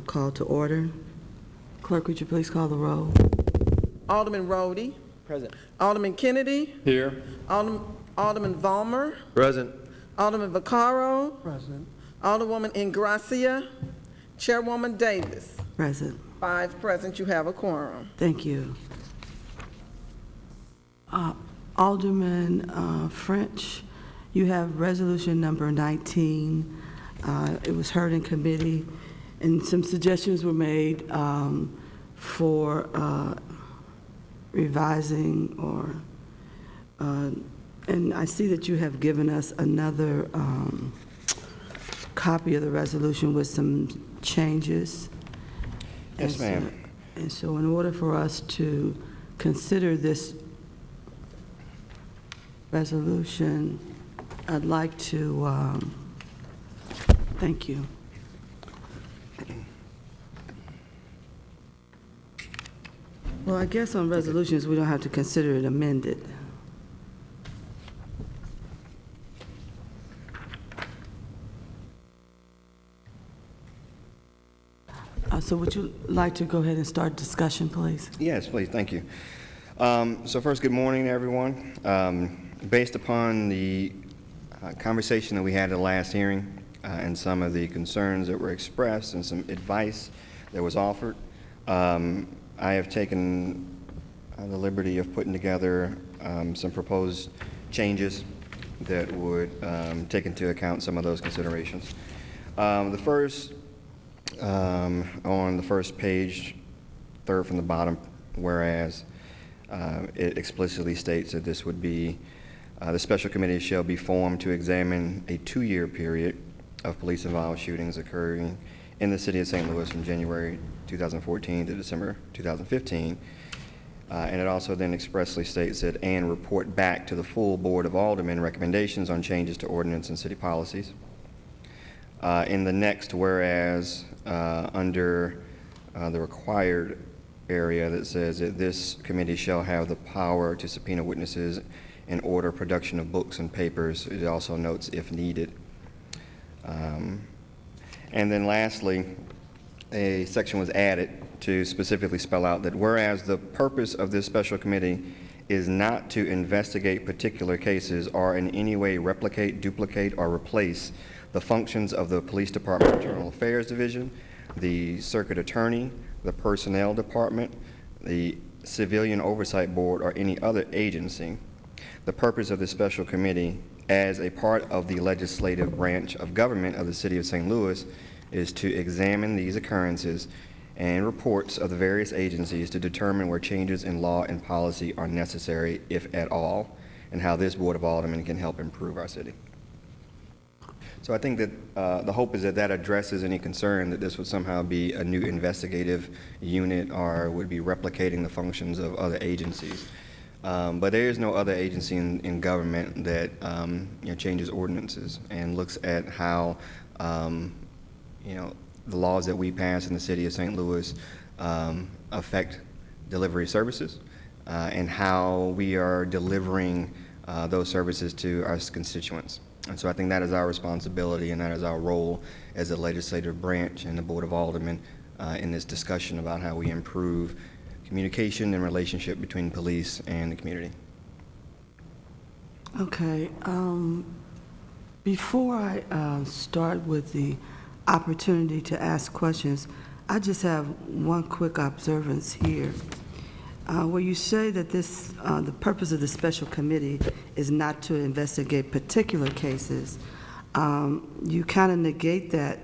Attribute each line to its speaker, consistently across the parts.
Speaker 1: Call to order. Clerk, would you please call the roll?
Speaker 2: Alderman Rhodey.
Speaker 3: Present.
Speaker 2: Alderman Kennedy.
Speaker 3: Here.
Speaker 2: Alderman Vollmer.
Speaker 3: Present.
Speaker 2: Alderman Vaccaro.
Speaker 1: Present.
Speaker 2: Alderwoman Ingracia. Chairwoman Davis.
Speaker 1: Present.
Speaker 2: 5 present. You have a quorum.
Speaker 1: Thank you. Alderman French, you have resolution number 19. It was heard in committee, and some suggestions were made for revising and I see that you have given us another copy of the resolution with some changes.
Speaker 3: Yes, ma'am.
Speaker 1: And so in order for us to consider this resolution, I'd like to, thank you. Well, I guess on resolutions, we don't have to consider it amended. So would you like to go ahead and start discussion, please?
Speaker 3: Yes, please. Thank you. So first, good morning, everyone. Based upon the conversation that we had at the last hearing and some of the concerns that were expressed and some advice that was offered, I have taken the liberty of putting together some proposed changes that would take into account some of those considerations. The first, on the first page, third from the bottom, whereas it explicitly states that this would be, the special committee shall be formed to examine a 2-year period of police-involved shootings occurring in the city of St. Louis from January 2014 to December 2015. And it also then expressly states that, and report back to the full Board of Aldermen recommendations on changes to ordinance and city policies. In the next whereas, under the required area that says that this committee shall have the power to subpoena witnesses and order production of books and papers, it also notes if needed. And then lastly, a section was added to specifically spell out that whereas the purpose of this special committee is not to investigate particular cases or in any way replicate, duplicate, or replace the functions of the Police Department Internal Affairs Division, the Circuit Attorney, the Personnel Department, the Civilian Oversight Board, or any other agency. The purpose of this special committee as a part of the legislative branch of government of the City of St. Louis is to examine these occurrences and reports of the various agencies to determine where changes in law and policy are necessary, if at all, and how this Board of Aldermen can help improve our city. So I think that the hope is that that addresses any concern that this would somehow be a new investigative unit or would be replicating the functions of other agencies. But there is no other agency in government that changes ordinances and looks at how the laws that we pass in the city of St. Louis affect delivery services and how we are delivering those services to our constituents. And so I think that is our responsibility and that is our role as a legislative branch and the Board of Aldermen in this discussion about how we improve communication and relationship between police and the community.
Speaker 1: Okay. Before I start with the opportunity to ask questions, I just have one quick observance here. Where you say that this, the purpose of the special committee is not to investigate particular cases, you kind of negate that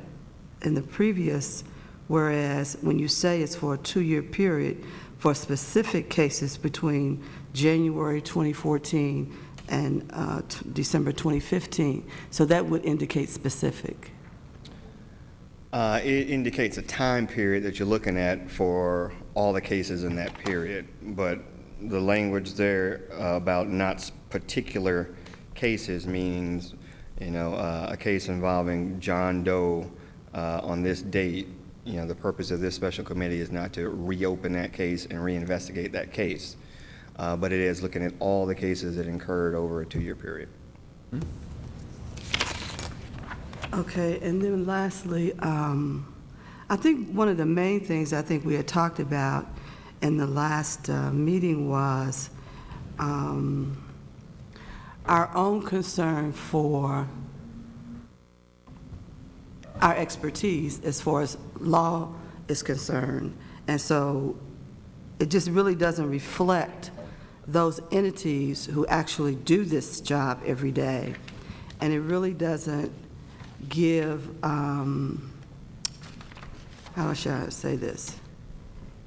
Speaker 1: in the previous, whereas when you say it's for a 2-year period for specific cases between January 2014 and December 2015. So that would indicate specific.
Speaker 3: It indicates a time period that you're looking at for all the cases in that period, but the language there about not particular cases means, a case involving John Doe on this date. The purpose of this special committee is not to reopen that case and reinvestigate that case, but it is looking at all the cases that occurred over a 2-year period. Mm-hmm.
Speaker 1: Okay, and then lastly, I I think one of the main things I think we had talked about in the last meeting was our own concern for our expertise as far as law is concerned. And so it just really doesn't reflect those entities who actually do this job every day. And it really doesn't give, how should I say this?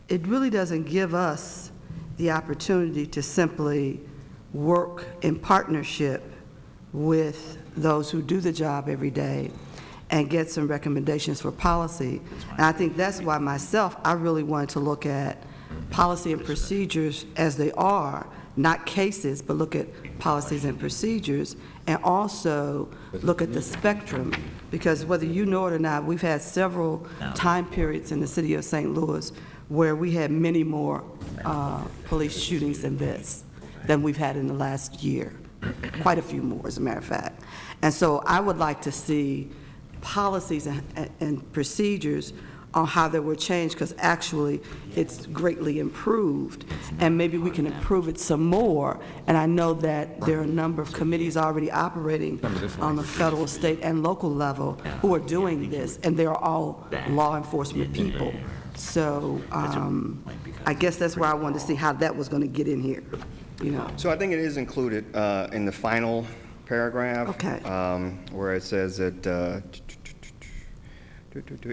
Speaker 1: It really doesn't give us the opportunity to simply work in partnership with those who do the job every day and get some recommendations for policy. And I think that's why myself, I really wanted to look at policy and procedures as they are, not cases, but look at policies and procedures, and also look at the spectrum, because whether you know it or not, we've had several time periods in the city of St. Louis where we had many more police shootings than we've had in the last year, quite a few more, as a matter of fact. And so I would like to see policies and procedures on how they were changed, because actually it's greatly improved, and maybe we can improve it some more. And I know that there are a number of committees already operating on the federal, state, and local level who are doing this, and they're all law enforcement people. So I guess that's why I wanted to see how that was going to get in here, you know.
Speaker 3: So I think it is included in the final paragraph.
Speaker 1: Okay.
Speaker 3: Where it says that,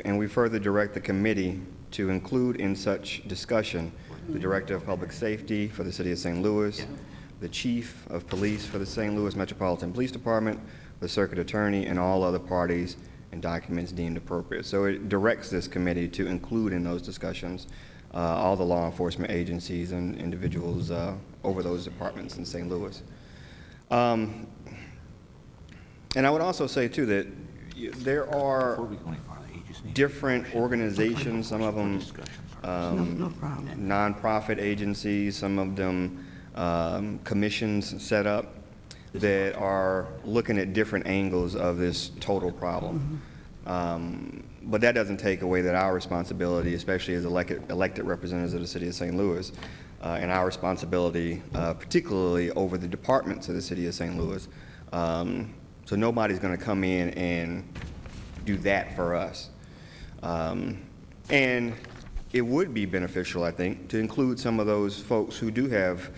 Speaker 3: and we further direct the committee to include in such discussion the Director of Public Safety for the City of St. Louis, the Chief of Police for the St. Louis Metropolitan Police Department, the Circuit Attorney, and all other parties and documents deemed appropriate. So it directs this committee to include in those discussions all the law enforcement agencies and individuals over those departments in St. Louis. And I would also say, too, that there are different organizations, some of them
Speaker 1: No problem.
Speaker 3: nonprofit agencies, some of them commissions set up that are looking at different angles of this total problem. But that doesn't take away that our responsibility, especially as elected representatives of the City of St. Louis, and our responsibility, particularly over the departments of the City of St. Louis. So nobody's going to come in and do that for us. And it would be beneficial, I think, to include some of those folks who do have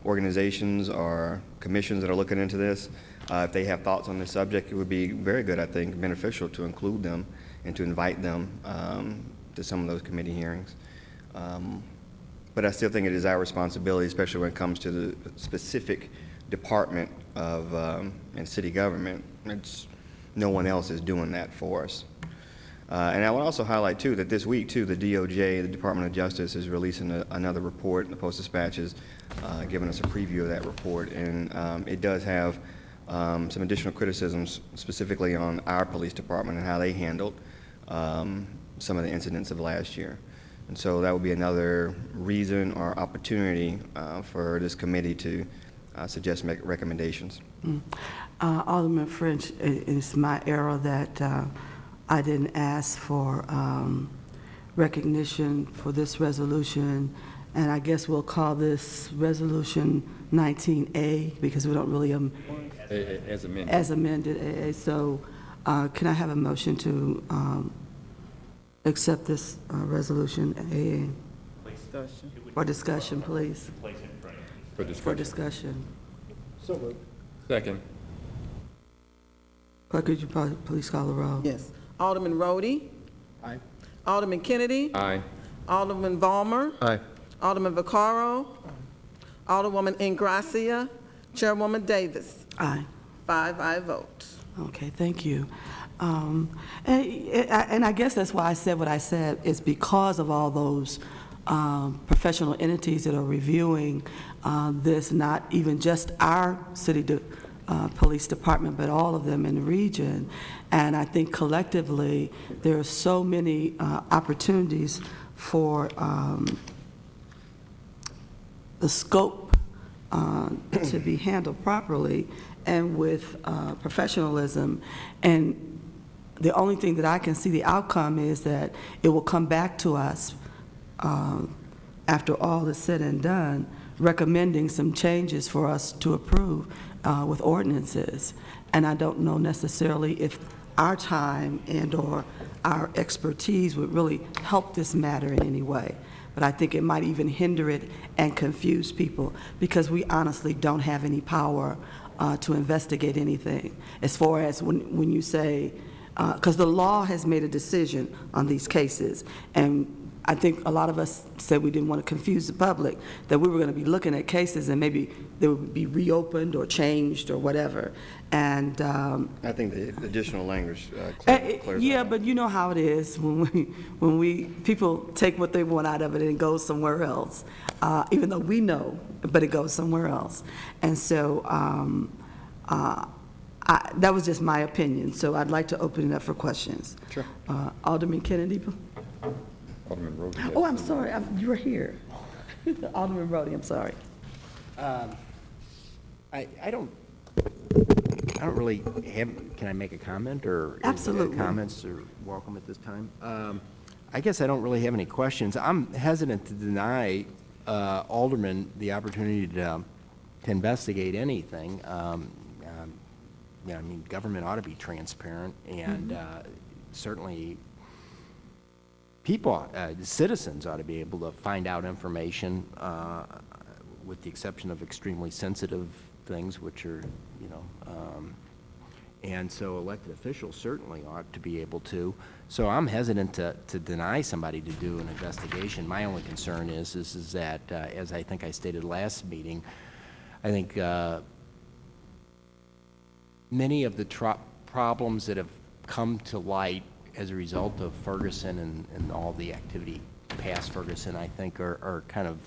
Speaker 3: organizations or commissions that are looking into this. If they have thoughts on this subject, it would be very good, I think, beneficial to include them and to invite them to some of those committee hearings. But I still think it is our responsibility, especially when it comes to the specific department of and city government. No one else is doing that for us. And I would also highlight, too, that this week, too, the DOJ, the Department of Justice, is releasing another report in the Post-Dispatch, giving us a preview of that report. And it does have some additional criticisms, specifically on our police department and how they handled some of the incidents of last year. And so that would be another reason or opportunity for this committee to suggest recommendations.
Speaker 1: Alderman French, it's my error that I didn't ask for recognition for this resolution, and I guess we'll call this Resolution 19A because we don't really
Speaker 4: As amended.
Speaker 1: as amended AA. So can I have a motion to accept this resolution AA?
Speaker 2: Discussion.
Speaker 1: For discussion, please.
Speaker 4: For
Speaker 1: For
Speaker 4: discussion.
Speaker 1: discussion.
Speaker 4: Second.
Speaker 1: Clerk, could you please call the roll?
Speaker 2: Yes. Alderman Rhodey.
Speaker 4: Aye.
Speaker 2: Alderman Kennedy.
Speaker 4: Aye.
Speaker 2: Alderman Vollmer.
Speaker 4: Aye.
Speaker 2: Alderman Vaccaro. Alderwoman Ingracia. Chairwoman Davis.
Speaker 1: Aye.
Speaker 2: 5 aye votes.
Speaker 1: Okay, thank you. And I guess that's why I said what I said, is because of all those professional entities that are reviewing this, not even just our city police department, but all of them in the region. And I think collectively, there are so many opportunities for the scope to be handled properly and with professionalism. And the only thing that I can see the outcome is that it will come back to us after all is said and done, recommending some changes for us to approve with ordinances. And I don't know necessarily if our time and/or our expertise would really help this matter in any way. But I think it might even hinder it and confuse people because we honestly don't have any power to investigate anything. As far as when you say, because the law has made a decision on these cases, and I think a lot of us said we didn't want to confuse the public, that we were going to be looking at cases and maybe they would be reopened or changed or whatever. And
Speaker 3: I think the additional language clears
Speaker 1: yeah,
Speaker 3: that up.
Speaker 1: but you know how it is when people take what they want out of it and it goes somewhere else, even though we know, but it goes somewhere else. And so that was just my opinion. So I'd like to open it up for questions.
Speaker 3: Sure.
Speaker 1: Alderman Kennedy.
Speaker 4: Alderman Rhodes has
Speaker 1: Oh, I'm
Speaker 4: some-
Speaker 1: sorry, you were here. Alderman Brody, I'm sorry.
Speaker 5: I don't really have, can I make a comment, or?
Speaker 1: Absolutely.
Speaker 5: Comments are welcome at this time. I guess I don't really have any questions. I'm hesitant to deny aldermen the opportunity to investigate anything. Yeah, I mean, government ought to be transparent, and certainly people, citizens ought to be able to find out information, with the exception of extremely sensitive things, which are, you know, and so elected officials certainly ought to be able to. So I'm hesitant to deny somebody to do an investigation. My only concern is that, as I think I stated last meeting, I think many of the problems that have come to light as a result of Ferguson and all the activity past Ferguson, I think, are kind of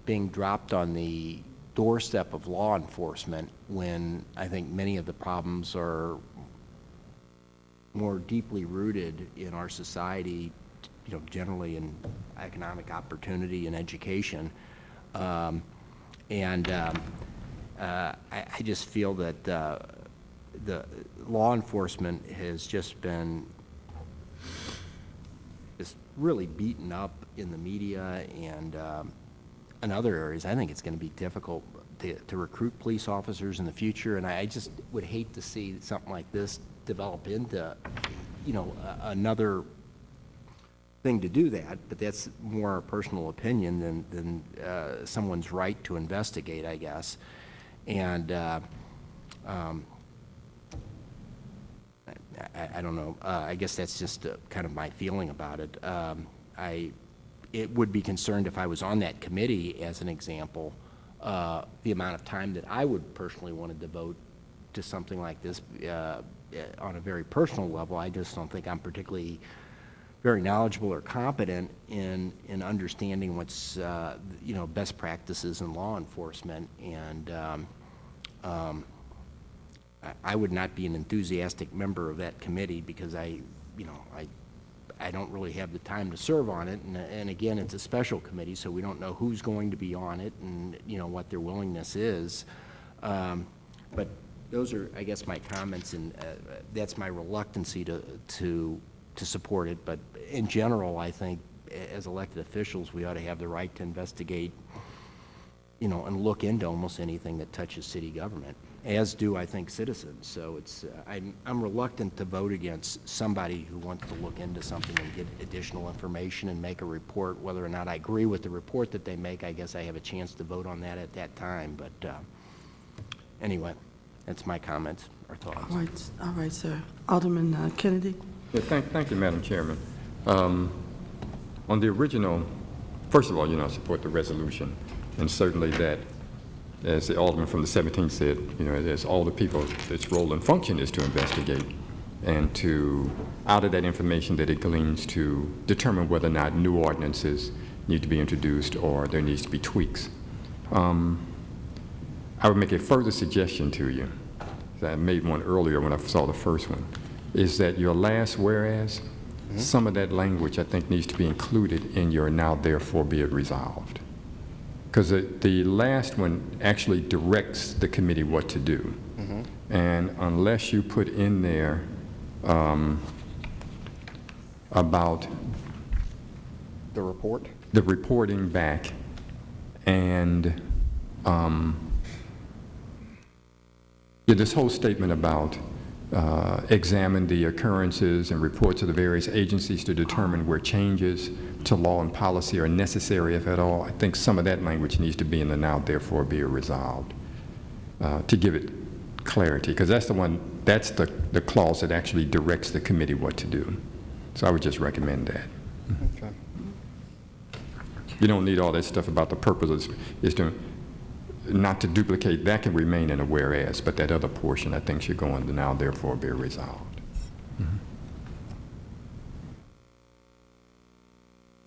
Speaker 5: being dropped on the doorstep of law enforcement, when I think many of the problems are more deeply rooted in our society, you know, generally in economic opportunity and education. I just feel that the law enforcement has just been really beaten up in the media and in other areas. I think it's going to be difficult to recruit police officers in the future, and I just would hate to see something like this develop into, you know, another thing to do that. But that's more a personal opinion than someone's right to investigate, I guess. And I don't know. I guess that's just kind of my feeling about it. It would be concerned if I was on that committee, as an example, the amount of time that I would personally want to devote to something like this on a very personal level. I just don't think I'm particularly very knowledgeable or competent in understanding what's you know, best practices in law enforcement, and I would not be an enthusiastic member of that committee because I don't really have the time to serve on it, and again, it's a special committee, so we don't know who's going to be on it and, you know, what their willingness is. But those are, I guess, my comments, and that's my reluctancy to support it. But in general, I think as elected officials, we ought to have the right to investigate, you know, and look into almost anything that touches city government, as do, I think, citizens. So it's, I'm reluctant to vote against somebody who wants to look into something and get additional information and make a report. Whether or not I agree with the report that they make, I guess I have a chance to vote on that at that time. But anyway, that's my comments or thoughts.
Speaker 1: All right, sir. Alderman Kennedy?
Speaker 4: Yeah, thank you, Madam Chairman. On the original, first of all, you know, I support the resolution, and certainly that, as the alderman from the 17th said, you know, as all the people, its role and function is to investigate and to, out of that information that it gleans, to determine whether or not new ordinances need to be introduced or there needs to be tweaks. I would make a further suggestion to you, I made one earlier when I saw the first one, is that your last whereas, some of that language I think needs to be included in your now therefore be it resolved. Because the last one actually directs the committee what to do. And unless you put in there about
Speaker 3: The report?
Speaker 4: the reporting back and yeah, this whole statement about examine the occurrences and reports of the various agencies to determine where changes to law and policy are necessary, if at all. I think some of that language needs to be in the now therefore be resolved to give it clarity, because that's the clause that actually directs the committee what to do. So I would just recommend that.
Speaker 3: Okay.
Speaker 4: You don't need all that stuff about the purpose is to not to duplicate. That can remain in a whereas, but that other portion I think should go in the now therefore be resolved.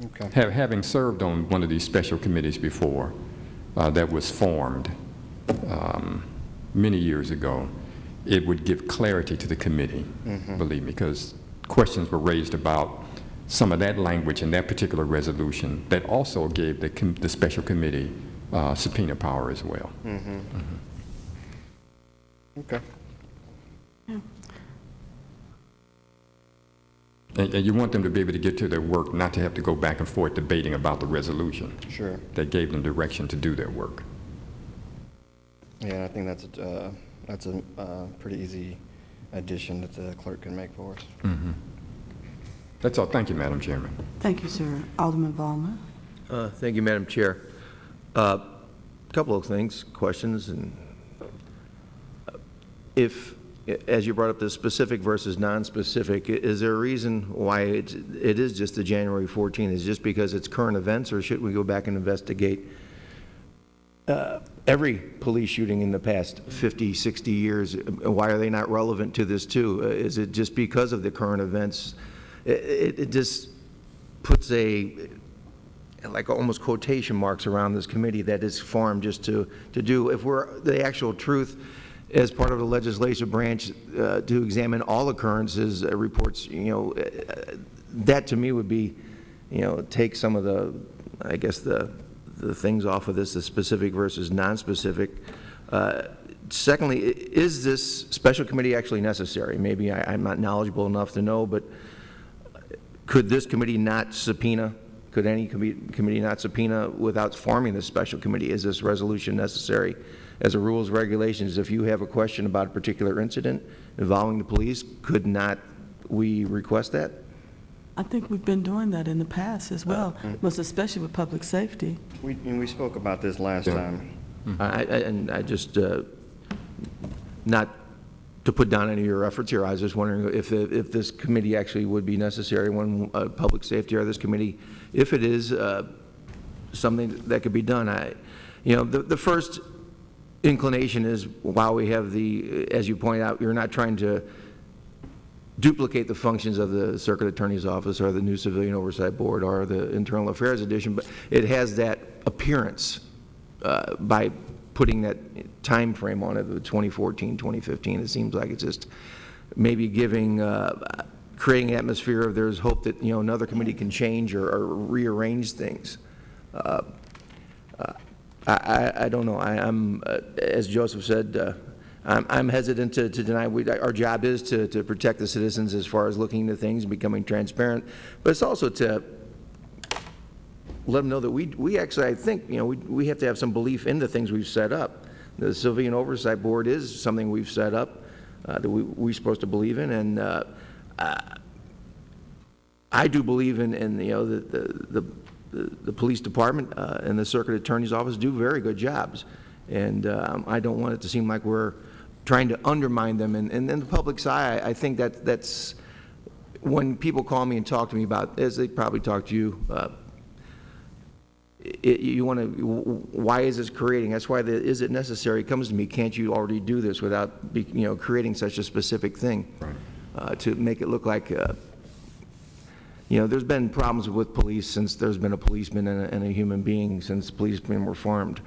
Speaker 3: Okay.
Speaker 4: Having served on one of these special committees before that was formed many years ago, it would give clarity to the committee, believe me, because questions were raised about some of that language in that particular resolution that also gave the special committee subpoena power as well.
Speaker 3: Okay.
Speaker 4: And you want them to be able to get to their work, not to have to go back and forth debating about the resolution.
Speaker 3: Sure.
Speaker 4: That gave them direction to do their work.
Speaker 3: Yeah, I think that's a pretty easy addition that the clerk can make for us.
Speaker 4: That's all. Thank you, Madam Chairman.
Speaker 1: Thank you, sir. Alderman Vollmer.
Speaker 6: Thank you, Madam Chair. Couple of things, questions, and if, as you brought up the specific versus non-specific, is there a reason why it is just the January 14th? Is it just because it's current events, or should we go back and investigate every police shooting in the past 50, 60 years? Why are they not relevant to this too? Is it just because of the current events? It just puts like almost quotation marks around this committee that is formed just to do, if we're the actual truth as part of the legislative branch, to examine all occurrences, reports, that to me would be, take some of the, I guess, the things off of this, the specific versus non-specific. Secondly, is this special committee actually necessary? Maybe I'm not knowledgeable enough to know, but could this committee not subpoena? Could any committee not subpoena without forming this special committee? Is this resolution necessary? As a rules regulations, if you have a question about a particular incident involving the police, could not we request that?
Speaker 1: I think we've been doing that in the past as well, most especially with public safety.
Speaker 3: We spoke about this last time.
Speaker 6: And I just, not to put down any of your efforts here, I was just wondering if this committee actually would be necessary when public safety or this committee, if it is something that could be done. The first inclination is, while we have as you point out, you're not trying to duplicate the functions of the Circuit Attorney's Office or the new Civilian Oversight Board or the Internal Affairs Edition, but it has that appearance by putting that time frame on it, the 2014, 2015. It seems like it's just maybe creating an atmosphere of there's hope that, another committee can change or rearrange things. I don't know. I'm as Joseph said, I'm hesitant to deny. Our job is to protect the citizens as far as looking into things and becoming transparent, but it's also to let them know that we actually, I think, we have to have some belief in the things we've set up. The Civilian Oversight Board is something we've set up that we're supposed to believe in, and I do believe in the police department and the Circuit Attorney's Office do very good jobs, and I don't want it to seem like we're trying to undermine them. And in the public's eye, I think that's when people call me and talk to me about, as they probably talk to you, you want to, why is this creating? That's why is it necessary? It comes to me, can't you already do this without creating such a specific thing? Right. To make it look like, there's been problems with police since there's been a policeman and a human being, since policemen were formed,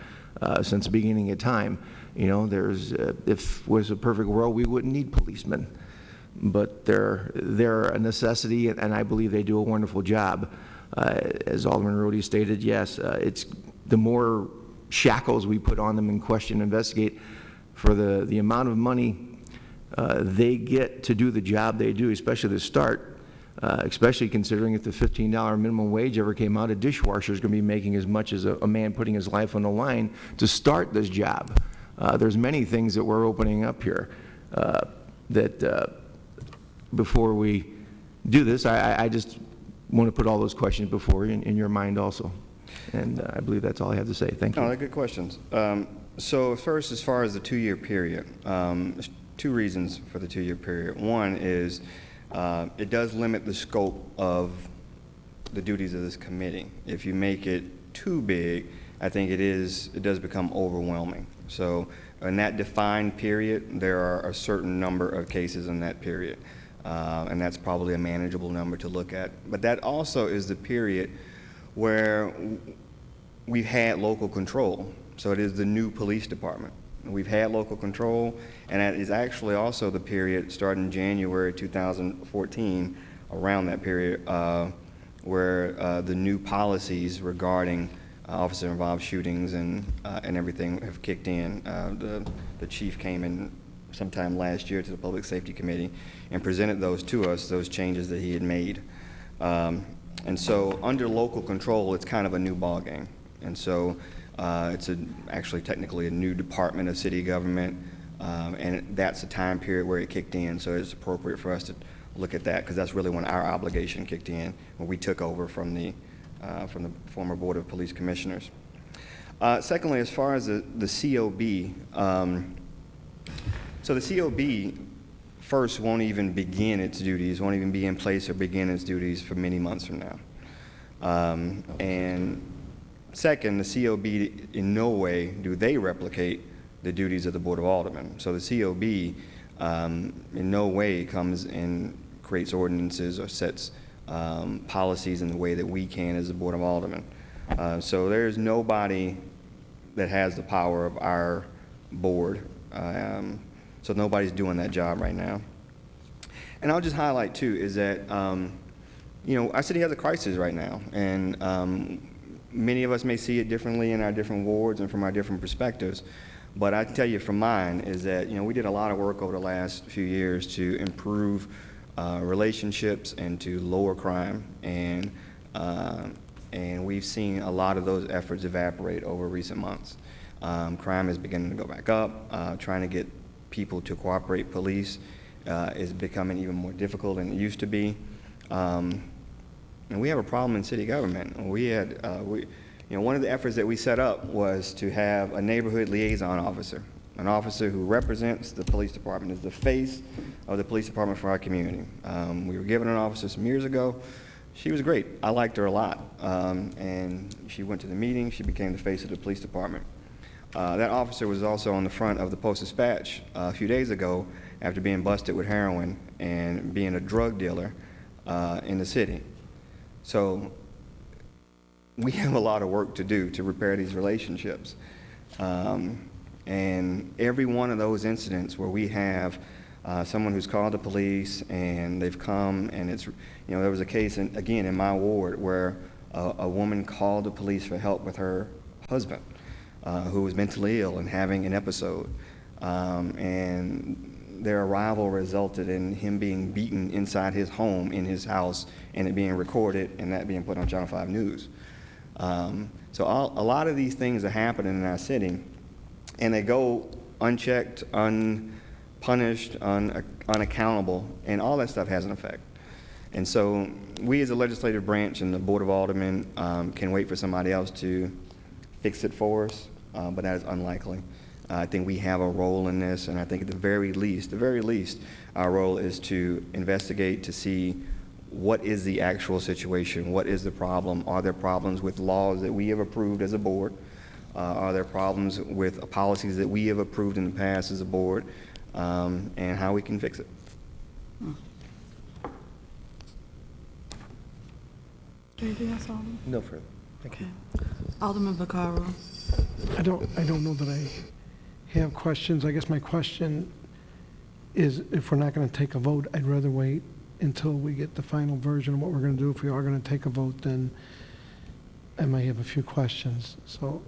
Speaker 6: since the beginning of time. If it was a perfect world, we wouldn't need policemen. But they're a necessity, and I believe they do a wonderful job. As Alderman Rhodey stated, yes, it's the more shackles we put on them and question, investigate, for the amount of money they get to do the job they do, especially to start. especially considering if the $15 minimum wage ever came out, a dishwasher is going to be making as much as a man putting his life on the line to start this job. There's many things that we're opening up here that before we do this, I just want to put all those questions before you in your mind also. And I believe that's all I have to say. Thank you.
Speaker 3: No, they're good questions. So first, as far as the 2-year period, there's 2 reasons for the 2-year period. One is it does limit the scope of the duties of this committee. If you make it too big, I think it does become overwhelming. So in that defined period, there are a certain number of cases in that period, and that's probably a manageable number to look at. But that also is the period where we've had local control. So it is the new police department. We've had local control, and that is actually also the period starting January 2014, around that period, where the new policies regarding officer-involved shootings and everything have kicked in. The chief came in sometime last year to the Public Safety Committee and presented those to us, those changes that he had made. And so under local control, it's kind of a new ballgame. And so it's actually technically a new department of city government, and that's the time period where it kicked in, so it's appropriate for us to look at that, because that's really when our obligation kicked in, when we took over from the former Board of Police Commissioners. Secondly, as far as the COB, so the COB first won't even begin its duties, won't even be in place or begin its duties for many months from now. And second, the COB in no way do they replicate the duties of the Board of Aldermen. So the COB in no way comes and creates ordinances or sets policies in the way that we can as the Board of Aldermen. So there's nobody that has the power of our board. So nobody's doing that job right now. And I'll just highlight too is that, our city has a crisis right now, and many of us may see it differently in our different wards and from our different perspectives. But I can tell you from mine is that, we did a lot of work over the last few years to improve relationships and to lower crime, and we've seen a lot of those efforts evaporate over recent months. Crime is beginning to go back up. Trying to get people to cooperate police is becoming even more difficult than it used to be. And we have a problem in city government. We had, one of the efforts that we set up was to have a neighborhood liaison officer, an officer who represents the police department, is the face of the police department for our community. We were given an officer some years ago. She was great. I liked her a lot. And she went to the meeting. She became the face of the police department. That officer was also on the front of the Post-Dispatch a few days ago after being busted with heroin and being a drug dealer in the city. So we have a lot of work to do to repair these relationships. And every one of those incidents where we have someone who's called the police and they've come and it's, there was a case, again, in my ward where a woman called the police for help with her husband who was mentally ill and having an episode. And their arrival resulted in him being beaten inside his home, in his house, and it being recorded and that being put on Channel 5 News. So a lot of these things are happening in our city, and they go unchecked, unpunished, unaccountable, and all that stuff has an effect. And so we as a legislative branch and the Board of Aldermen can wait for somebody else to fix it for us, but that is unlikely. I think we have a role in this, and I think at the very least, our role is to investigate to see what is the actual situation, what is the problem, are there problems with laws that we have approved as a board, are there problems with policies that we have approved in the past as a board, and how we can fix it.
Speaker 1: Anything else, Alderman?
Speaker 6: No further.
Speaker 1: Okay. Alderman Vaccaro.
Speaker 7: I don't know that I have questions. I guess my question is, if we're not going to take a vote, I'd rather wait until we get the final version of what we're going to do. If we are going to take a vote, then I might have a few questions. So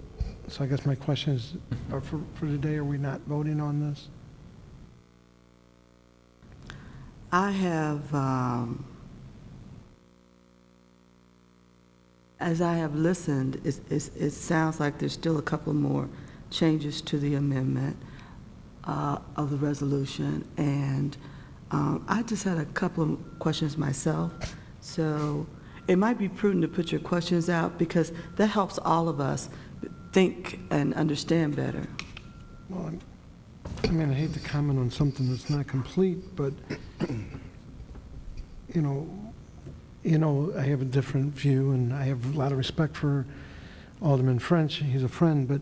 Speaker 7: I guess my question is, for today, are we not voting on this?
Speaker 1: I have as I have listened, it sounds like there's still a couple more changes to the amendment of the resolution, and I just had a couple of questions myself. So it might be prudent to put your questions out, because that helps all of us think and understand better.
Speaker 7: Well, I mean, I hate to comment on something that's not complete, but, you know, I have a different view, and I have a lot of respect for Alderman French. He's a friend, but,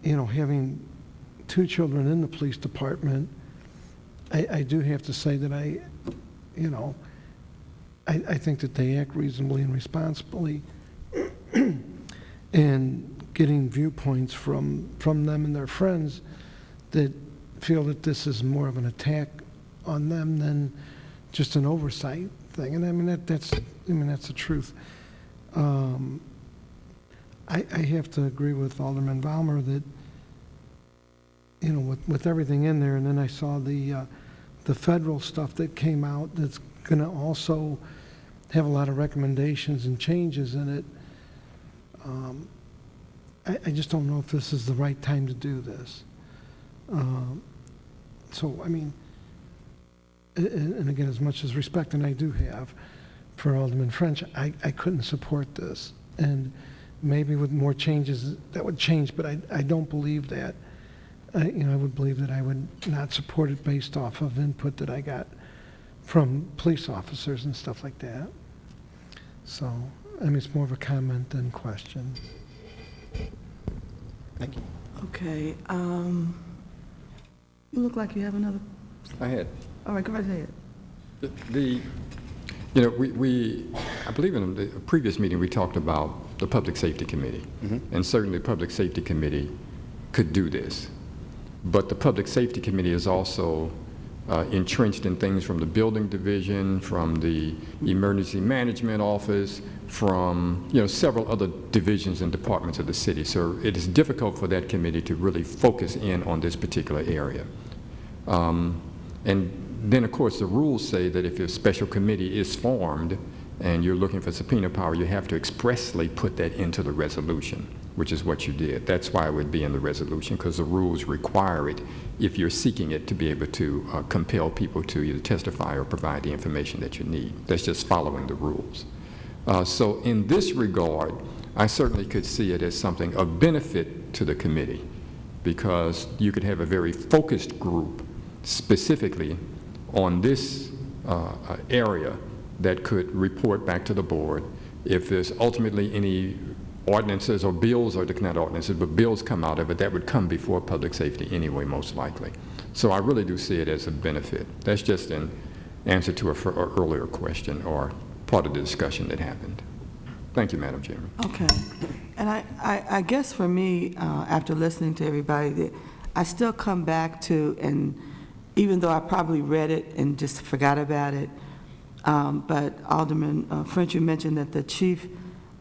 Speaker 7: you know, having 2 children in the police department, I do have to say that I think that they act reasonably and responsibly, and getting viewpoints from them and their friends that feel that this is more of an attack on them than just an oversight thing. And I mean, that's the truth. I have to agree with Alderman Valmer that, you know, with everything in there, and then I saw the federal stuff that came out that's going to also have a lot of recommendations and changes in it. I just don't know if this is the right time to do this. So, I mean, and again, as much as respect, and I do have for Alderman French, I couldn't support this. And maybe with more changes, that would change, but I don't believe that. I would believe that I would not support it based off of input that I got from police officers and stuff like that. So, I mean, it's more of a comment than question.
Speaker 3: Thank you.
Speaker 1: Okay, you look like you have another,
Speaker 4: I had,
Speaker 1: all right, go right ahead.
Speaker 4: you know, I believe in the previous meeting, we talked about the Public Safety Committee. And certainly the Public Safety Committee could do this. But the Public Safety Committee is also entrenched in things from the Building Division, from the Emergency Management Office, from, you know, several other divisions and departments of the city. So it is difficult for that committee to really focus in on this particular area. And then, of course, the rules say that if a special committee is formed and you're looking for subpoena power, you have to expressly put that into the resolution, which is what you did. That's why it would be in the resolution, because the rules require it if you're seeking it to be able to compel people to either testify or provide the information that you need. That's just following the rules. So in this regard, I certainly could see it as something of benefit to the committee, because you could have a very focused group specifically on this area that could report back to the board. If there's ultimately any ordinances or bills, or not ordinances, but bills come out of it, that would come before public safety anyway, most likely. So I really do see it as a benefit. That's just an answer to an earlier question, or part of the discussion that happened. Thank you, Madam Chairman.
Speaker 1: Okay, and I guess for me, after listening to everybody, I still come back to, and even though I probably read it and just forgot about it, but Alderman French, you mentioned that the chief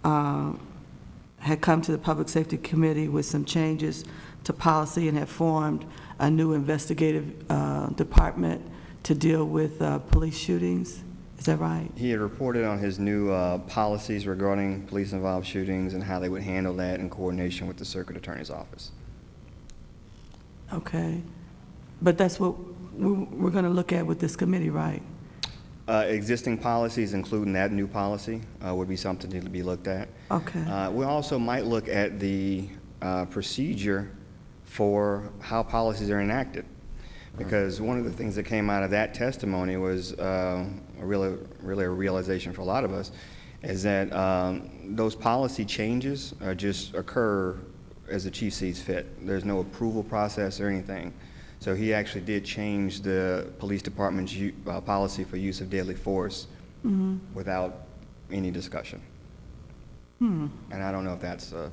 Speaker 1: had come to the Public Safety Committee with some changes to policy and had formed a new investigative department to deal with police shootings. Is that right?
Speaker 3: He had reported on his new policies regarding police-involved shootings and how they would handle that in coordination with the Circuit Attorney's Office.
Speaker 1: Okay. But that's what we're going to look at with this committee, right?
Speaker 3: Existing policies, including that new policy, would be something to be looked at.
Speaker 1: Okay.
Speaker 3: We also might look at the procedure for how policies are enacted, because one of the things that came out of that testimony was really a realization for a lot of us, is that those policy changes just occur as the chief sees fit. There's no approval process or anything. So he actually did change the police department's policy for use of deadly force without any discussion. And I don't know if that's the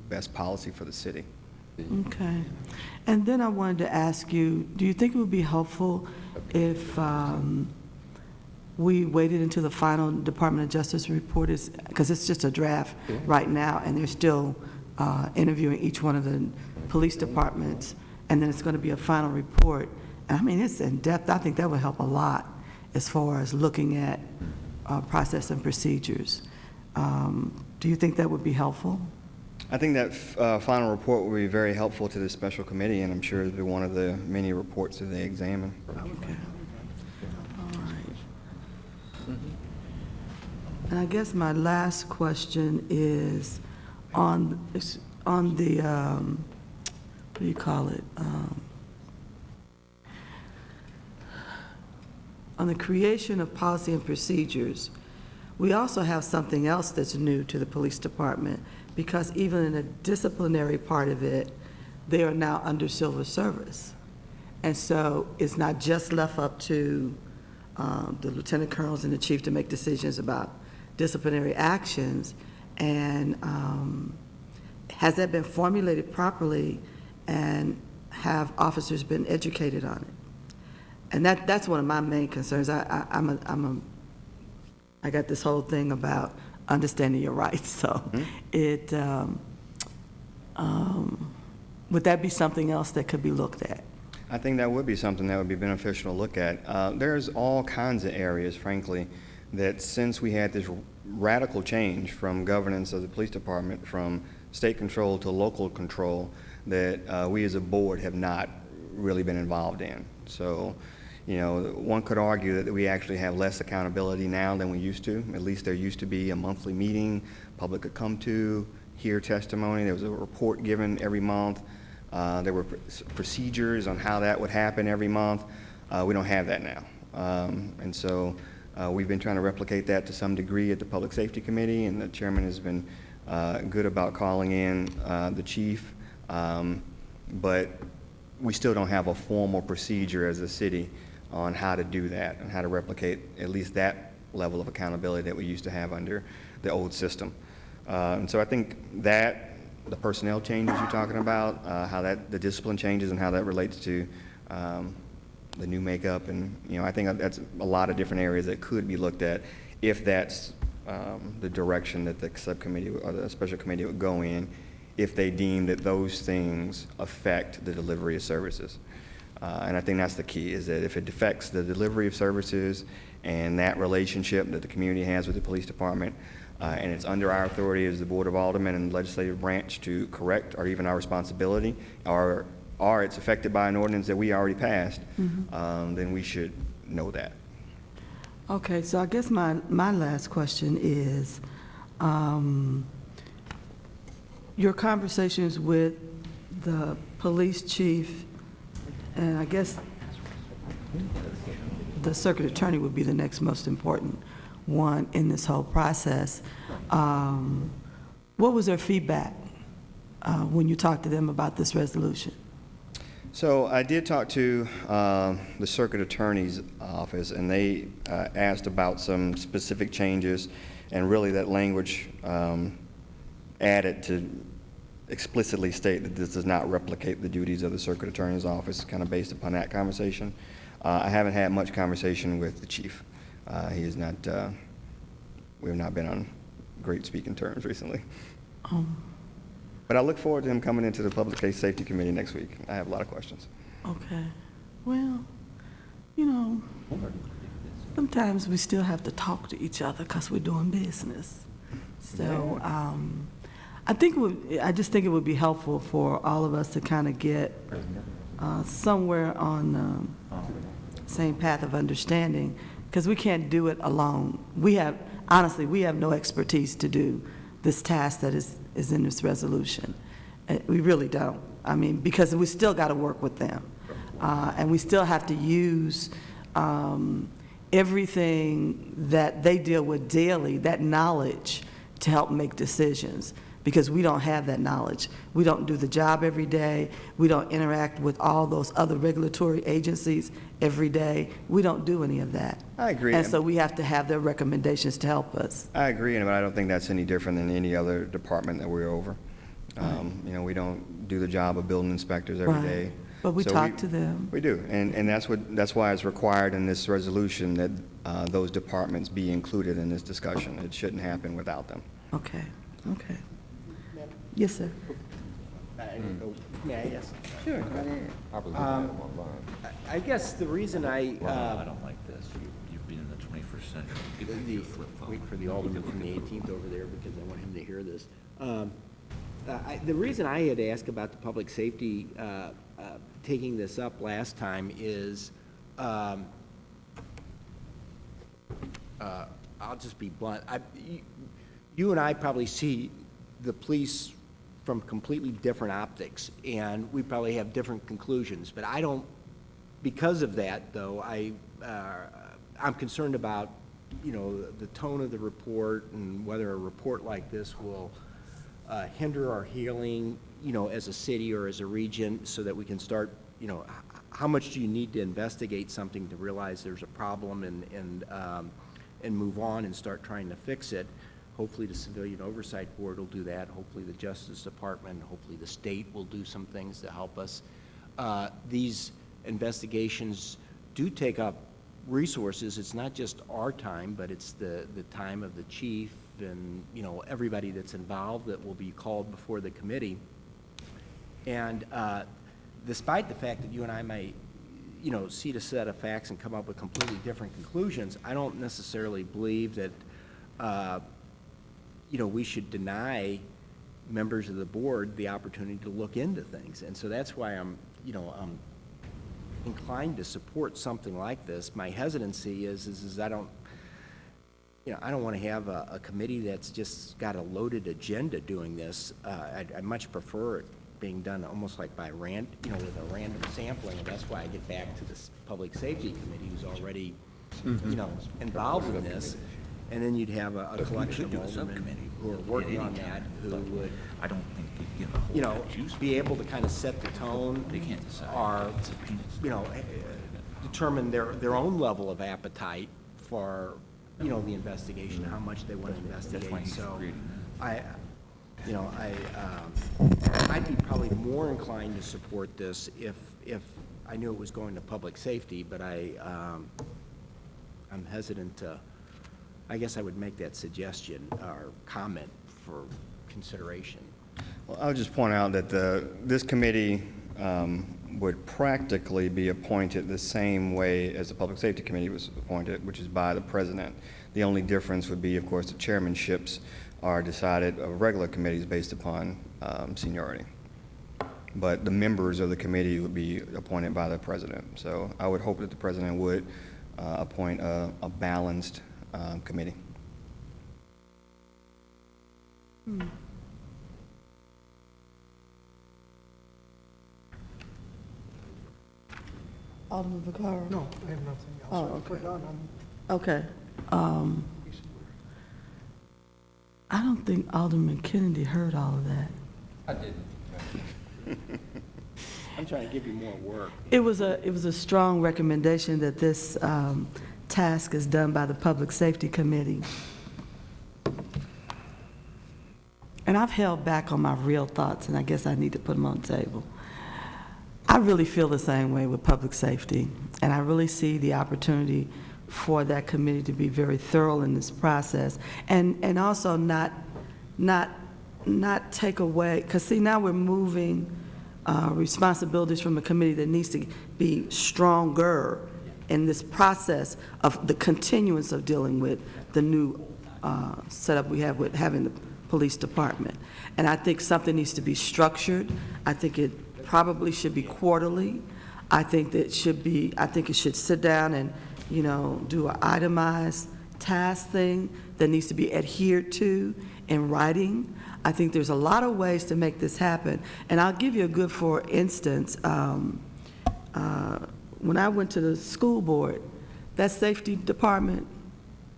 Speaker 3: best policy for the city.
Speaker 1: Okay. And then I wanted to ask you, do you think it would be helpful if we waited until the final Department of Justice report is, because it's just a draft right now, and they're still interviewing each one of the police departments, and then it's going to be a final report. And I mean, it's in depth. I think that would help a lot as far as looking at process and procedures. Do you think that would be helpful?
Speaker 3: I think that final report will be very helpful to the special committee, and I'm sure it'll be one of the many reports that they examine.
Speaker 1: Okay. All right. And I guess my last question is on the, what do you call it? On the creation of policy and procedures, we also have something else that's new to the police department, because even in the disciplinary part of it, they are now under civil service. And so it's not just left up to the lieutenant colonels and the chief to make decisions about disciplinary actions. And has that been formulated properly, and have officers been educated on it? And that's one of my main concerns. I got this whole thing about understanding your rights, so it, would that be something else that could be looked at?
Speaker 3: I think that would be something that would be beneficial to look at. There's all kinds of areas, frankly, that since we had this radical change from governance of the police department, from state control to local control, that we as a board have not really been involved in. So, you know, one could argue that we actually have less accountability now than we used to. At least there used to be a monthly meeting public could come to, hear testimony. There was a report given every month. There were procedures on how that would happen every month. We don't have that now. And so we've been trying to replicate that to some degree at the Public Safety Committee, and the chairman has been good about calling in the chief. But we still don't have a formal procedure as a city on how to do that and how to replicate at least that level of accountability that we used to have under the old system. And so I think that the personnel changes you're talking about, how that, the discipline changes and how that relates to the new makeup, and, you know, I think that's a lot of different areas that could be looked at if that's the direction that the subcommittee or the special committee would go in, if they deem that those things affect the delivery of services. And I think that's the key, is that if it affects the delivery of services and that relationship that the community has with the police department, and it's under our authority as the Board of Aldermen and the legislative branch to correct, or even our responsibility, or it's affected by an ordinance that we already passed, then we should know that.
Speaker 1: Okay, so I guess my last question is, your conversations with the police chief, and I guess the circuit attorney would be the next most important one in this whole process. What was their feedback when you talked to them about this resolution?
Speaker 3: So I did talk to the circuit attorney's office, and they asked about some specific changes, and really that language added to explicitly state that this does not replicate the duties of the circuit attorney's office, kind of based upon that conversation. I haven't had much conversation with the chief. He is not, we have not been on great speaking terms recently. But I look forward to him coming into the Public Safety Committee next week. I have a lot of questions.
Speaker 1: Okay. Well, you know, sometimes we still have to talk to each other because we're doing business. So I just think it would be helpful for all of us to kind of get somewhere on the same path of understanding, because we can't do it alone. Honestly, we have no expertise to do this task that is in this resolution. We really don't. I mean, because we still got to work with them. And we still have to use everything that they deal with daily, that knowledge, to help make decisions, because we don't have that knowledge. We don't do the job every day. We don't interact with all those other regulatory agencies every day. We don't do any of that.
Speaker 3: I agree.
Speaker 1: And so we have to have their recommendations to help us.
Speaker 3: I agree, but I don't think that's any different than any other department that we're over. You know, we don't do the job of building inspectors every day.
Speaker 1: But we
Speaker 3: So
Speaker 1: talk to them.
Speaker 3: We do, and that's why it's required in this resolution that those departments be included in this discussion. It shouldn't happen without them.
Speaker 1: Okay, okay. Yes, sir.
Speaker 5: May I ask?
Speaker 4: I was looking at it online.
Speaker 5: I guess the reason I
Speaker 8: I don't like this. You've been in the 21st century.
Speaker 5: wait for the alderman from the 18th over there because I want him to hear this. The reason I had asked about the public safety taking this up last time is, I'll just be blunt. You and I probably see the police from completely different optics, and we probably have different conclusions. But I don't, because of that, though, I'm concerned about, the tone of the report and whether a report like this will hinder our healing, as a city or as a region, so that we can start, how much do you need to investigate something to realize there's a problem and move on and start trying to fix it? Hopefully the Civilian Oversight Board will do that. Hopefully the Justice Department, hopefully the state will do some things to help us. These investigations do take up resources. It's not just our time, but it's the time of the chief and, everybody that's involved that will be called before the committee. And despite the fact that you and I might, see the set of facts and come up with completely different conclusions, I don't necessarily believe that, we should deny members of the board the opportunity to look into things. And so that's why I'm inclined to support something like this. My hesitancy is I don't want to have a committee that's just got a loaded agenda doing this. I'd much prefer it being done almost like by with a random sampling, and that's why I get back to this Public Safety Committee who's already, involved in this. And then you'd have a collection of aldermen who are working on that, who would,
Speaker 8: I don't think they give a whole
Speaker 5: be able to kind of set the tone, or, determine their own level of appetite for, the investigation, how much they want to investigate. So I'd be probably more inclined to support this if I knew it was going to public safety, but I'm hesitant to, I guess I would make that suggestion or comment for consideration.
Speaker 3: Well, I would just point out that this committee would practically be appointed the same way as the Public Safety Committee was appointed, which is by the president. The only difference would be, of course, the chairmanships are decided of regular committees based upon seniority. But the members of the committee would be appointed by the president. So I would hope that the president would appoint a balanced committee.
Speaker 1: Alderman Vaccaro?
Speaker 7: No, I have nothing else.
Speaker 1: Oh,
Speaker 7: If we're done,
Speaker 1: Okay. I don't think Alderman Kennedy heard all of that.
Speaker 4: I didn't.
Speaker 5: I'm trying to give you more work.
Speaker 1: It was a strong recommendation that this task is done by the Public Safety Committee. And I've held back on my real thoughts, and I guess I need to put them on the table. I really feel the same way with public safety, and I really see the opportunity for that committee to be very thorough in this process, and also not take away, because see, now we're moving responsibilities from a committee that needs to be stronger in this process of the continuance of dealing with the new setup we have with having the police department. And I think something needs to be structured. I think it probably should be quarterly. I think it should sit down and, do an itemized task thing that needs to be adhered to in writing. I think there's a lot of ways to make this happen. And I'll give you a good, for instance, when I went to the school board, that safety department,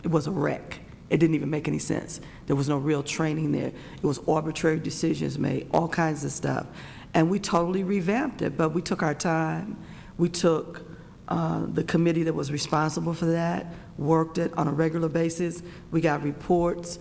Speaker 1: it was a wreck. It didn't even make any sense. There was no real training there. It was arbitrary decisions made, all kinds of stuff. And we totally revamped it, but we took our time. We took the committee that was responsible for that, worked it on a regular basis. We got reports.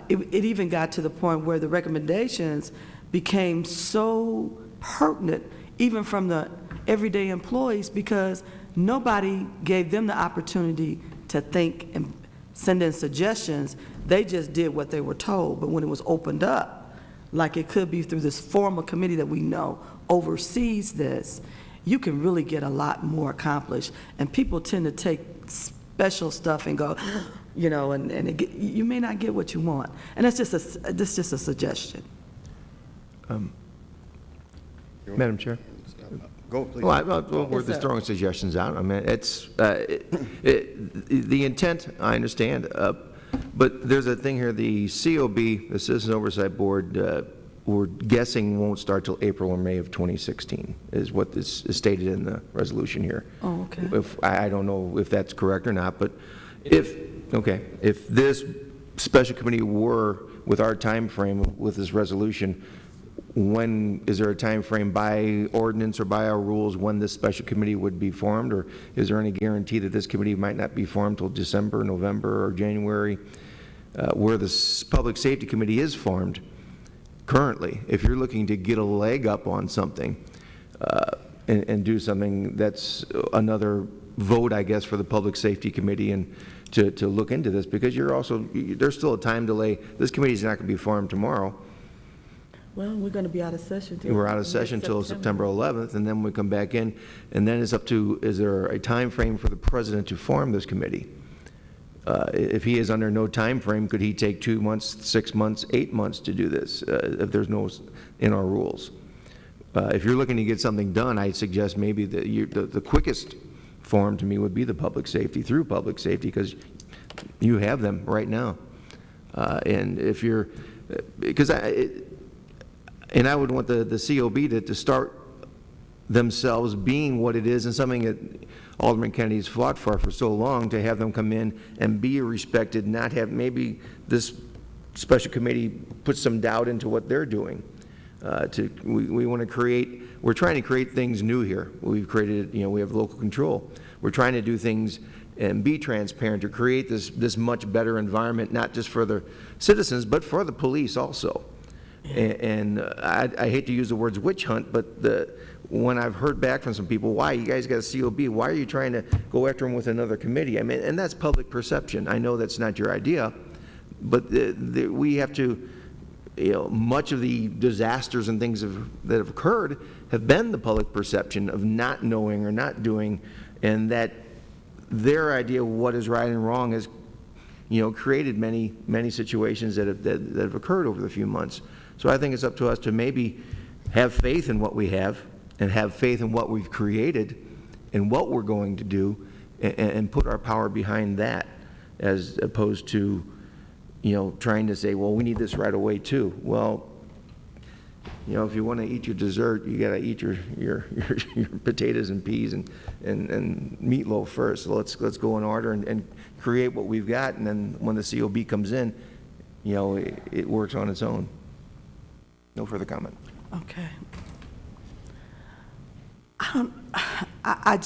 Speaker 1: It even got to the point where the recommendations became so pertinent, even from the everyday employees, because nobody gave them the opportunity to think and send in suggestions. They just did what they were told. But when it was opened up, like it could be through this formal committee that we know oversees this, you can really get a lot more accomplished. And people tend to take special stuff and go, and you may not get what you want. And that's just a suggestion.
Speaker 6: Madam Chair?
Speaker 3: Go, please.
Speaker 6: Well, we're
Speaker 1: Yes,
Speaker 6: just
Speaker 1: sir.
Speaker 6: throwing suggestions out. I mean, the intent, I understand, but there's a thing here, the COB, the Citizen Oversight Board, we're guessing won't start till April or May of 2016, is what is stated in the resolution here.
Speaker 1: Oh, okay.
Speaker 6: I don't know if that's correct or not, but if this special committee were, with our time frame with this resolution, when, is there a time frame by ordinance or by our rules when this special committee would be formed? Or is there any guarantee that this committee might not be formed till December, November, or January? Where the Public Safety Committee is formed currently, if you're looking to get a leg up on something and do something, that's another vote, I guess, for the Public Safety Committee and to look into this, because there's still a time delay. This committee's not going to be formed tomorrow.
Speaker 1: Well, we're going to be out of session.
Speaker 6: We're out of session until September 11th, and then we come back in, and then it's up to, is there a time frame for the president to form this committee? If he is under no time frame, could he take 2 months, 6 months, 8 months to do this, if there's no in our rules? If you're looking to get something done, I suggest maybe the quickest form to me would be the public safety, through public safety, because you have them right now. And if you're, because I would want the COB to start themselves being what it is, and something that Alderman Kennedy's fought for so long, to have them come in and be respected, not have, maybe this special committee put some doubt into what they're doing. We want to create, we're trying to create things new here. We've created, we have local control. We're trying to do things and be transparent to create this much better environment, not just for the citizens, but for the police also. And I hate to use the words witch hunt, but when I've heard back from some people, why, you guys got a COB, why are you trying to go after them with another committee? I mean, and that's public perception. I know that's not your idea, but we have to, much of the disasters and things that have occurred have been the public perception of not knowing or not doing, and that their idea of what is right and wrong has, created many situations that have occurred over the few months. So I think it's up to us to maybe have faith in what we have, and have faith in what we've created and what we're going to do, and put our power behind that, as opposed to, trying to say, well, we need this right away too. Well, if you want to eat your dessert, you got to eat your potatoes and peas and meatloaf first. So let's go in order and create what we've got, and then when the COB comes in, it works on its own. No further comment.
Speaker 1: Okay. I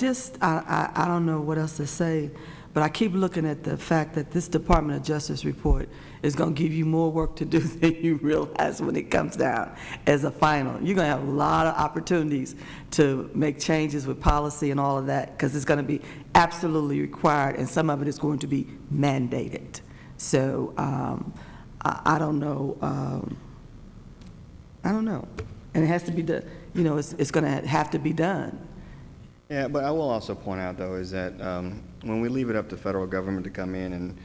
Speaker 1: don't know what else to say, but I keep looking at the fact that this Department of Justice report is going to give you more work to do than you realize when it comes down as a final. You're going to have a lot of opportunities to make changes with policy and all of that, because it's going to be absolutely required, and some of it is going to be mandated. So I don't know. I don't know. And it has to be done. It's going to have to be done.
Speaker 3: Yeah, but I will also point out, though, is that when we leave it up to federal government to come in and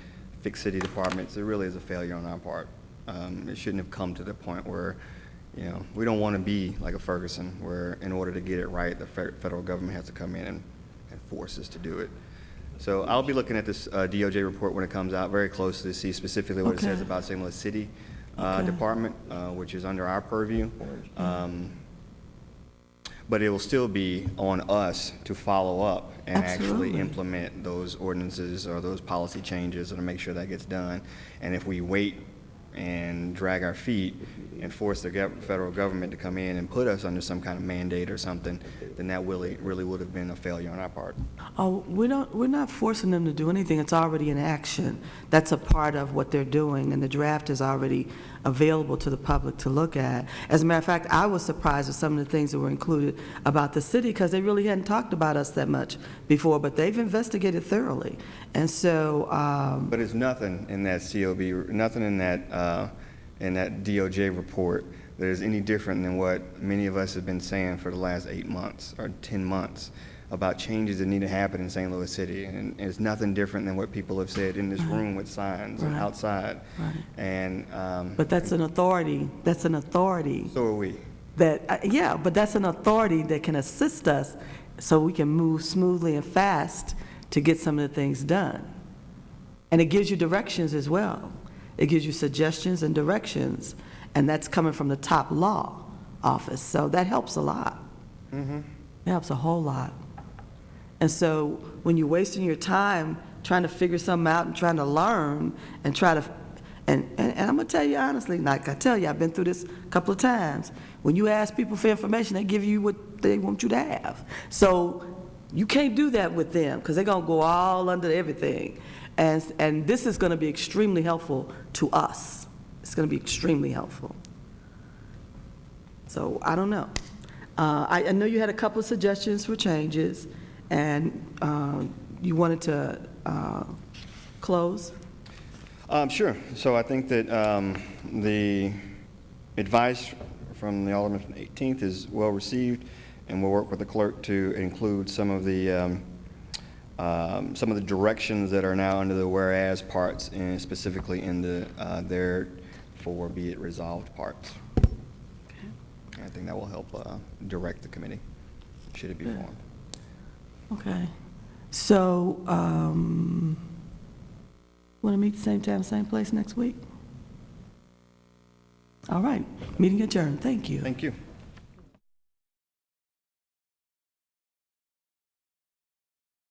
Speaker 3: fix city departments, it really is a failure on our part. It shouldn't have come to the point where, we don't want to be like a Ferguson, where in order to get it right, the federal government has to come in and force us to do it. So I'll be looking at this DOJ report when it comes out very closely to see specifically what it says about St. Louis City Department, which is under our purview. But it will still be on us to follow up and actually implement those ordinances or those policy changes, and to make sure that gets done. And if we wait and drag our feet and force the federal government to come in and put us under some kind of mandate or something, then that really would have been a failure on our part.
Speaker 1: Oh, we're not forcing them to do anything. It's already in action. That's a part of what they're doing, and the draft is already available to the public to look at. As a matter of fact, I was surprised with some of the things that were included about the city, because they really hadn't talked about us that much before, but they've investigated thoroughly. And so...
Speaker 3: but it's nothing in that COB, nothing in that DOJ report that is any different than what many of us have been saying for the last 8 months or 10 months. about changes that need to happen in St. Louis City. And it's nothing different than what people have said in this room with signs and
Speaker 1: Right.
Speaker 3: outside.
Speaker 1: Right.
Speaker 3: And
Speaker 1: But that's an authority,
Speaker 3: so are we.
Speaker 1: yeah, but that's an authority that can assist us so we can move smoothly and fast to get some of the things done. And it gives you directions as well. It gives you suggestions and directions, and that's coming from the top law office, so that helps a lot. It helps a whole lot. And so when you're wasting your time trying to figure something out and trying to learn and try to, and I'm gonna tell you honestly, like I tell you, I've been through this a couple of times. When you ask people for information, they give you what they want you to have. So you can't do that with them, because they're gonna go all under everything. And this is gonna be extremely helpful to us. It's gonna be extremely helpful. So I don't know. I know you had a couple of suggestions for changes, and you wanted to close?
Speaker 3: Sure. So I think that the advice from the Alderman from the 18th is well received, and we'll work with the clerk to include some of the directions that are now under the whereas parts, and specifically in the therefore be it resolved parts. I think that will help direct the committee, should it be formed.
Speaker 1: Okay. So, want to meet the same time, same place next week? All right. Meeting adjourned. Thank you.
Speaker 3: Thank you.